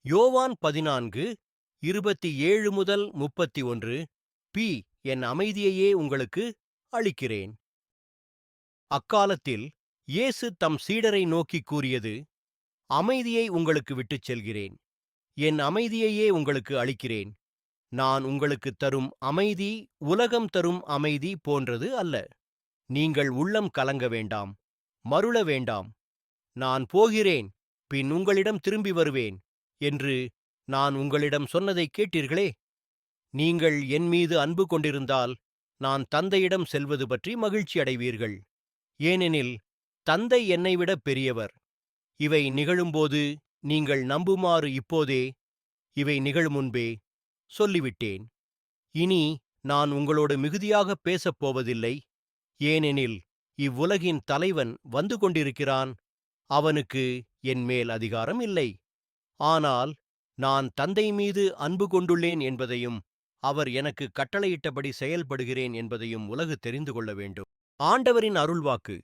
யோவான் 14:27 முதல் 31. பி என் அமைதியையே உங்களுக்கு அளிக்கிறேன். அக்காலத்தில் இயேசு தம் சீடரை நோக்கிக் கூறியது, அமைதியை உங்களுக்கு விட்டுச் செல்கிறேன். என் அமைதியையே உங்களுக்கு அளிக்கிறேன். நான் உங்களுக்குத் தரும் அமைதி உலகம் தரும் அமைதி போன்றது அல்ல. நீங்கள் உள்ளம் கலங்க வேண்டாம், மருள வேண்டாம். நான் போகிறேன், பின் உங்களிடம் திரும்பி வருவேன் என்று நான் உங்களிடம் சொன்னதைக் கேட்டீர்களே. நீங்கள் என் மீது அன்பு கொண்டிருந்தால் நான் தந்தையிடம் செல்வது பற்றி மகிழ்ச்சி அடைவீர்கள். ஏனெனில் தந்தை என்னைவிட பெரியவர். இவை நிகழும்போது நீங்கள் நம்புமாறு இப்போதே, இவை நிகழும் முன்பே சொல்லிவிட்டேன். இனி நான் உங்களோடு மிகுதியாகப் பேசப் போவதில்லை. ஏனெனில் இவ்வுலகின் தலைவன் வந்து கொண்டிருக்கிறான். அவனுக்கு என் மேல் அதிகாரம் இல்லை. ஆனால் நான் தந்தை மீது அன்பு கொண்டுள்ளேன் என்பதையும் அவர் எனக்கு கட்டளையிட்டபடி செயல்படுகிறேன் என்பதையும் உலகு தெரிந்து கொள்ள வேண்டும். ஆண்டவரின் அருள்வாக்கு.